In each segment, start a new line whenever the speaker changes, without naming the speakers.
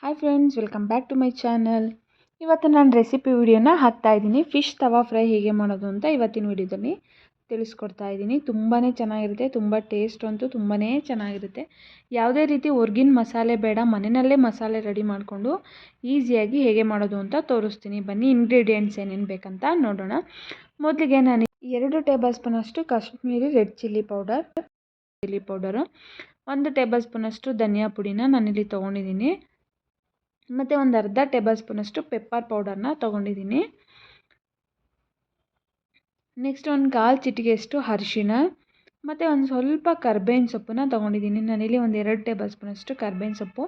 Hi friends, welcome back to my channel. ಇವತ್ತು ನಾನು recipe ವಿಡಿಯೋನ ಹಾಕ್ತಾ ಇದ್ದೀನಿ. ಫಿಶ್ ತವಾ ಫ್ರೈ ಹೇಗೆ ಮಾಡೋದು ಅಂತ ಇವತ್ತಿನ ವಿಡಿಯೋದಲ್ಲಿ ತಿಳಿಸ್ಕೊಡ್ತಾ ಇದ್ದೀನಿ. ತುಂಬಾ ಚೆನ್ನಾಗಿರುತ್ತೆ, ತುಂಬ ಟೇಸ್ಟ್ ಅಂತೂ ತುಂಬಾ ಚೆನ್ನಾಗಿರುತ್ತೆ. ಯಾವುದೇ ರೀತಿ ಹೊರ್ಗಿನ ಮಸಾಲೆ ಬೇಡ, ಮನೆಯಲ್ಲೇ ಮಸಾಲೆ ರೆಡಿ ಮಾಡಿಕೊಂಡು ಈಸಿಯಾಗಿ ಹೇಗೆ ಮಾಡೋದು ಅಂತ ತೋರಿಸ್ತೀನಿ. ಬನ್ನಿ, ಇಂಗ್ರೀಡಿಯೆಂಟ್ಸ್ ಏನೇನು ಬೇಕಂತ ನೋಡೋಣ. ಮೊದಲಿಗೆ ನಾನು 2 ಟೇಬಲ್ ಸ್ಪೂನಷ್ಟು Kashmiri red chilli powder, 1 table ಸ್ಪೂನಷ್ಟು ಧನಿಯಾ ಪುಡಿನ ನಾನಿಲ್ಲಿ ತೊಗೊಂಡಿದ್ದೀನಿ. ಮತ್ತು ಒಂದು ಅರ್ಧ ಟೇಬಲ್ ಸ್ಪೂನಷ್ಟು ಪೆಪ್ಪರ್ ಪೌಡರ್ನ ತೊಗೊಂಡಿದ್ದೀನಿ. ನೆಕ್ಸ್ಟ್ ಒಂದು 1/4 ಚಿಟಿಕೆಯಷ್ಟು ಅರಿಶಿಣ ಮತ್ತು ಒಂದು ಸ್ವಲ್ಪ ಕರ್ಬೇವಿನ ಸೊಪ್ಪನ್ನ ತೊಗೊಂಡಿದ್ದೀನಿ. ನಾನಿಲ್ಲಿ ಒಂದು 2 ಟೇಬಲ್ ಸ್ಪೂನಷ್ಟು ಕರ್ಬೇವಿನ ಸೊಪ್ಪು,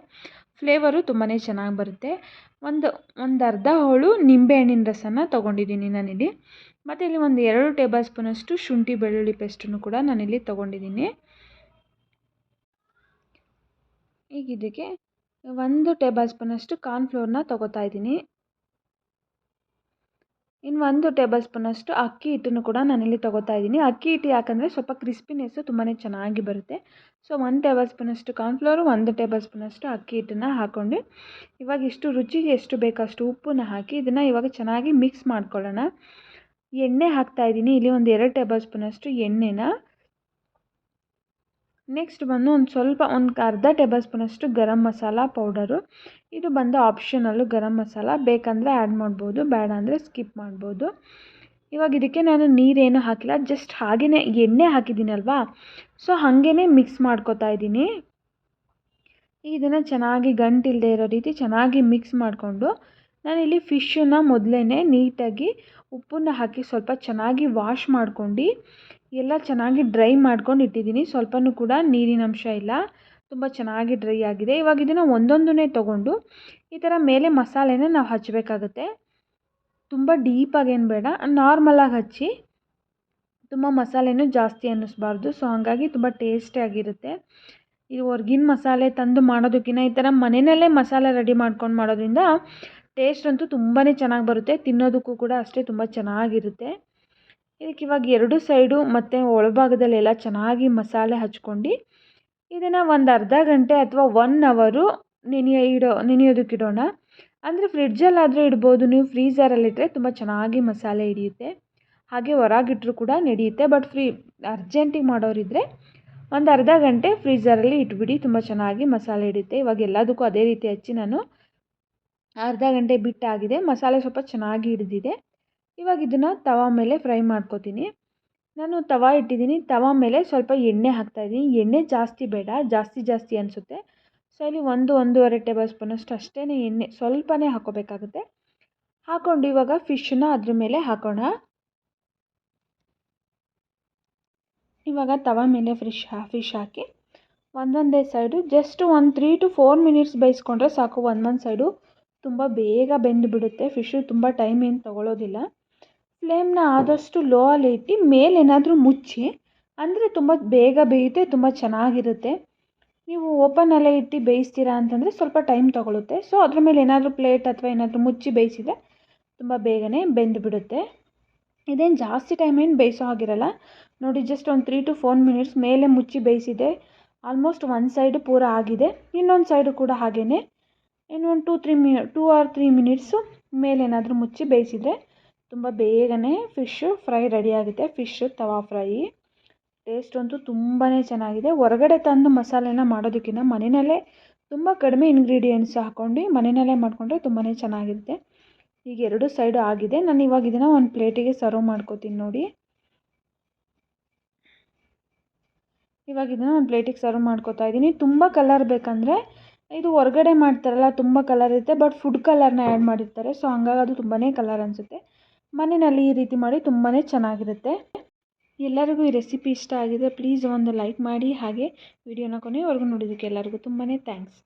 ಫ್ಲೇವರು ತುಂಬಾ ಚೆನ್ನಾಗಿ ಬರುತ್ತೆ. ಒಂದು ಅರ್ಧ ಹೋಳು ನಿಂಬೆಹಣ್ಣಿನ ರಸನ ತೊಗೊಂಡಿದ್ದೀನಿ ನಾನಿಲ್ಲಿ. ಮತ್ತು ಇಲ್ಲಿ ಒಂದು 2 ಟೇಬಲ್ ಸ್ಪೂನಷ್ಟು ಶುಂಠಿ ಬೆಳ್ಳುಳ್ಳಿ ಪೇಸ್ಟನ್ನು ಕೂಡ ನಾನಿಲ್ಲಿ ತೊಗೊಂಡಿದ್ದೀನಿ. ಈಗ ಇದಕ್ಕೆ 1 ಟೇಬಲ್ ಸ್ಪೂನಷ್ಟು ಕಾರ್ನ್ಫ್ಲೋರ್ನ ತೊಗೋತಾ ಇದ್ದೀನಿ. ಇನ್ನು 1 ಟೇಬಲ್ ಸ್ಪೂನಷ್ಟು ಅಕ್ಕಿ ಹಿಟ್ಟನ್ನು ಕೂಡ ನಾನಿಲ್ಲಿ ತೊಗೋತಾ ಇದ್ದೀನಿ. ಅಕ್ಕಿ ಹಿಟ್ಟು ಯಾಕಂದರೆ ಸ್ವಲ್ಪ ಕ್ರಿಸ್ಪಿನೆಸ್ಸು ತುಂಬಾ ಚೆನ್ನಾಗಿ ಬರುತ್ತೆ. ಸೊ 1 ಟೇಬಲ್ ಸ್ಪೂನಷ್ಟು ಕಾರ್ನ್ಫ್ಲೋರು, 1 ಟೇಬಲ್ ಸ್ಪೂನಷ್ಟು ಅಕ್ಕಿ ಹಿಟ್ಟನ್ನು ಹಾಕ್ಕೊಂಡು ಇವಾಗ ಇಷ್ಟು ರುಚಿಗೆ ಎಷ್ಟು ಬೇಕಷ್ಟು ಉಪ್ಪನ್ನ ಹಾಕಿ ಇದನ್ನು ಇವಾಗ ಚೆನ್ನಾಗಿ ಮಿಕ್ಸ್ ಮಾಡ್ಕೊಳ್ಳೋಣ. ಎಣ್ಣೆ ಹಾಕ್ತಾಯಿದ್ದೀನಿ. ಇಲ್ಲಿ ಒಂದು 2 ಟೇಬಲ್ ಸ್ಪೂನಷ್ಟು ಎಣ್ಣೆನ. ನೆಕ್ಸ್ಟ್ ಬಂದು ಒಂದು ಅರ್ಧ ಟೇಬಲ್ ಸ್ಪೂನಷ್ಟು ಗರಂ ಮಸಾಲ ಪೌಡರು. ಇದು ಬಂದು ಆಪ್ಷನಲ್ಲು ಗರಂ ಮಸಾಲ, ಬೇಕಂದರೆ ಆ್ಯಡ್ ಮಾಡ್ಬೋದು, ಬೇಡ ಅಂದರೆ ಸ್ಕಿಪ್ ಮಾಡ್ಬೋದು. ಇವಾಗ ಇದಕ್ಕೆ ನಾನು ನೀರೇನು ಹಾಕಿಲ್ಲ, ಜಸ್ಟ್ ಹಾಗೇ ಎಣ್ಣೆ ಹಾಕಿದ್ದೀನಲ್ವಾ, ಸೊ ಹಾಗೇ ಮಿಕ್ಸ್ ಮಾಡ್ಕೊತಾ ಇದ್ದೀನಿ. ಇದನ್ನು ಚೆನ್ನಾಗಿ ಗಂಟಿಲ್ಲದೆ ಇರೋ ರೀತಿ ಚೆನ್ನಾಗಿ ಮಿಕ್ಸ್ ಮಾಡಿಕೊಂಡು ನಾನಿಲ್ಲಿ ಫಿಶನ್ನು ಮೊದಲೇ ನೀಟಾಗಿ ಉಪ್ಪನ್ನು ಹಾಕಿ ಸ್ವಲ್ಪ ಚೆನ್ನಾಗಿ ವಾಶ್ ಮಾಡ್ಕೊಂಡು ಎಲ್ಲ ಚೆನ್ನಾಗಿ ಡ್ರೈ ಮಾಡ್ಕೊಂಡು ಇಟ್ಟಿದ್ದೀನಿ. ಸ್ವಲ್ಪನೂ ಕೂಡ ನೀರಿನ ಅಂಶ ಇಲ್ಲ, ತುಂಬ ಚೆನ್ನಾಗಿ ಡ್ರೈ ಆಗಿದೆ. ಇವಾಗ ಇದನ್ನು ಒಂದೊಂದನ್ನೇ ತೊಗೊಂಡು ಈ ಥರ ಮೇಲೆ ಮಸಾಲೆನ ನಾವು ಹಚ್ಚಬೇಕಾಗುತ್ತೆ. ತುಂಬ ಡೀಪಾಗೇನು ಬೇಡ, ನಾರ್ಮಲಾಗಿ ಹಚ್ಚಿ, ತುಂಬ ಮಸಾಲೆನೂ ಜಾಸ್ತಿ ಅನ್ನಿಸ್ಬಾರ್ದು. ಸೊ ಹಾಗಾಗಿ ತುಂಬ ಟೇಸ್ಟಿಯಾಗಿರುತ್ತೆ. ಇದು ಹೊರ್ಗಿನ ಮಸಾಲೆ ತಂದು ಮಾಡೋದಕ್ಕಿಂತ ಈ ಥರ ಮನೆಯಲ್ಲೇ ಮಸಾಲೆ ರೆಡಿ ಮಾಡ್ಕೊಂಡು ಮಾಡೋದ್ರಿಂದ ಟೇಸ್ಟ್ ಅಂತೂ ತುಂಬಾ ಚೆನ್ನಾಗಿ ಬರುತ್ತೆ. ತಿನ್ನೋದಕ್ಕೂ ಕೂಡ ಅಷ್ಟೇ ತುಂಬ ಚೆನ್ನಾಗಿರುತ್ತೆ. ಇದಕ್ಕೆ ಇವಾಗ 2 ಸೈಡು ಮತ್ತು ಒಳಭಾಗದಲ್ಲೆಲ್ಲ ಚೆನ್ನಾಗಿ ಮಸಾಲೆ ಹಚ್ಕೊಂಡು ಇದನ್ನು ಒಂದು ಅರ್ಧ ಗಂಟೆ ಅಥವಾ 1 ಅವರು ನೆನೆಯೋದಕ್ಕಿಡೋಣ. ಅಂದರೆ ಫ್ರಿಡ್ಜಲ್ಲಾದರೆ ಇಡ್ಬೋದು, ನೀವು ಫ್ರೀಝರಲ್ಲಿಟ್ಟರೆ ತುಂಬ ಚೆನ್ನಾಗಿ ಮಸಾಲೆ ಹಿಡಿಯುತ್ತೆ. ಹಾಗೆ ಹೊರಗಿಟ್ರೂ ಕೂಡ ನಡೆಯುತ್ತೆ. ಬಟ್ ಅರ್ಜೆಂಟಿಗೆ ಮಾಡೋರಿದ್ದರೆ ಒಂದು ಅರ್ಧ ಗಂಟೆ ಫ್ರೀಝರಲ್ಲಿ ಇಟ್ಬಿಡಿ, ತುಂಬ ಚೆನ್ನಾಗಿ ಮಸಾಲೆ ಹಿಡಿಯುತ್ತೆ. ಇವಾಗ ಎಲ್ಲದಕ್ಕೂ ಅದೇ ರೀತಿ ಹಚ್ಚಿ ನಾನು ಅರ್ಧ ಗಂಟೆ ಬಿಟ್ಟಾಗಿದೆ. ಮಸಾಲೆ ಸ್ವಲ್ಪ ಚೆನ್ನಾಗಿ ಹಿಡಿದಿದೆ. ಇವಾಗ ಇದನ್ನು ತವಾ ಮೇಲೆ ಫ್ರೈ ಮಾಡ್ಕೋತೀನಿ. ನಾನು ತವಾ ಇಟ್ಟಿದ್ದೀನಿ. ತವಾ ಮೇಲೆ ಸ್ವಲ್ಪ ಎಣ್ಣೆ ಹಾಕ್ತಾಯಿದ್ದೀನಿ. ಎಣ್ಣೆ ಜಾಸ್ತಿ ಬೇಡ, ಜಾಸ್ತಿ ಅನಿಸುತ್ತೆ. ಸೊ ಇಲ್ಲಿ 1-1.5 ಟೇಬಲ್ ಸ್ಪೂನಷ್ಟು ಅಷ್ಟೇ ಎಣ್ಣೆ ಸ್ವಲ್ಪನೇ ಹಾಕೋಬೇಕಾಗುತ್ತೆ. ಹಾಕ್ಕೊಂಡು ಇವಾಗ ಫಿಶನ್ನ ಅದ್ರ ಮೇಲೆ ಹಾಕೋಣ. ಇವಾಗ ತವಾ ಮೇಲೆ ಫಿಶ್ ಹಾಕಿ ಒಂದೊಂದೇ ಸೈಡು ಜಸ್ಟ್ ಒಂದು 3 to 4 ಮಿನಿಟ್ಸ್ ಬೇಯಿಸ್ಕೊಂಡ್ರೆ ಸಾಕು. ಒಂದೊಂದು ಸೈಡು ತುಂಬ ಬೇಗ ಬೆಂದು ಬಿಡುತ್ತೆ. ಫಿಶು ತುಂಬ ಟೈಮ್ ಏನು ತೊಗೊಳ್ಳೋದಿಲ್ಲ. ಫ್ಲೇಮ್ನ ಆದಷ್ಟು ಲೋ ಅಲ್ಲಿ ಇಟ್ಟು ಮೇಲೇನಾದರೂ ಮುಚ್ಚಿ, ಅಂದರೆ ತುಂಬ ಬೇಗ ಬೇಯುತ್ತೆ, ತುಂಬ ಚೆನ್ನಾಗಿರುತ್ತೆ. ನೀವು ಓಪನಲ್ಲೇ ಇಟ್ಟು ಬೇಯಿಸ್ತೀರಾ ಅಂತಂದರೆ ಸ್ವಲ್ಪ ಟೈಮ್ ತೊಗೊಳುತ್ತೆ. ಸೊ ಅದ್ರ ಮೇಲೆ ಏನಾದರೂ ಪ್ಲೇಟ್ ಅಥವಾ ಏನಾದರೂ ಮುಚ್ಚಿ ಬೇಯಿಸಿದರೆ ತುಂಬ ಬೇಗನೆ ಬೆಂದು ಬಿಡುತ್ತೆ. ಇದೇನು ಜಾಸ್ತಿ ಟೈಮ್ ಏನು ಬೇಯಿಸೋ ಹಾಗಿರಲ್ಲ ನೋಡಿ. ಜಸ್ಟ್ ಒಂದು 3 to 4 ಮಿನಿಟ್ಸ್ ಮೇಲೆ ಮುಚ್ಚಿ ಬೇಯಿಸಿದೆ. ಆಲ್ಮೋಸ್ಟ್ ಒಂದು ಸೈಡು ಪೂರ ಆಗಿದೆ. ಇನ್ನೊಂದು ಸೈಡು ಕೂಡ ಹಾಗೆಯೇ ಇನ್ನೊಂದು 2 or 3 ಮಿನಿಟ್ಸು ಮೇಲೇನಾದರೂ ಮುಚ್ಚಿ ಬೇಯಿಸಿದರೆ ತುಂಬ ಬೇಗನೆ ಫಿಶ್ಶು ಫ್ರೈ ರೆಡಿಯಾಗುತ್ತೆ. ಫಿಶ್ಶು ತವಾ ಫ್ರೈ ಟೇಸ್ಟ್ ಅಂತೂ ತುಂಬಾ ಚೆನ್ನಾಗಿದೆ. ಹೊರಗಡೆ ತಂದು ಮಸಾಲೆನ ಮಾಡೋದಕ್ಕಿಂತ ಮನೆಯಲ್ಲೇ ತುಂಬ ಕಡಿಮೆ ಇಂಗ್ರೀಡಿಯೆಂಟ್ಸ್ ಹಾಕ್ಕೊಂಡು ಮನೆಯಲ್ಲೇ ಮಾಡಿಕೊಂಡ್ರೆ ತುಂಬಾ ಚೆನ್ನಾಗಿರುತ್ತೆ. ಈಗ 2 ಸೈಡು ಆಗಿದೆ. ನಾನು ಇವಾಗ ಇದನ್ನು ಒಂದು ಪ್ಲೇಟಿಗೆ ಸರ್ವ್ ಮಾಡ್ಕೋತೀನಿ ನೋಡಿ. ಇವಾಗ ಇದನ್ನು ಒಂದು ಪ್ಲೇಟಿಗೆ ಸರ್ವ್ ಮಾಡ್ಕೋತಾ ಇದ್ದೀನಿ. ತುಂಬ ಕಲರ್ ಬೇಕಂದರೆ ಇದು ಹೊರಗಡೆ ಮಾಡ್ತಾರಲ್ಲ ತುಂಬ ಕಲರ್ ಇರುತ್ತೆ, ಬಟ್ ಫುಡ್ ಕಲರ್ನ ಆ್ಯಡ್ ಮಾಡಿರ್ತಾರೆ. ಸೊ ಹಂಗಾಗಿ ಅದು ತುಂಬಾ ಕಲರ್ ಅನಿಸುತ್ತೆ. ಮನೆಯಲ್ಲಿ ಈ ರೀತಿ ಮಾಡಿ ತುಂಬಾ ಚೆನ್ನಾಗಿರುತ್ತೆ. ಎಲ್ಲರಿಗೂ ಈ ರೆಸಿಪಿ ಇಷ್ಟ ಆಗಿದೆ, ಪ್ಲೀಸ್ ಒಂದು ಲೈಕ್ ಮಾಡಿ. ಹಾಗೆ ವಿಡಿಯೋನ ಕೊನೆವರೆಗೂ ನೋಡಿದ್ದಕ್ಕೆ ಎಲ್ಲರಿಗೂ ತುಂಬಾ ಥ್ಯಾಂಕ್ಸ್.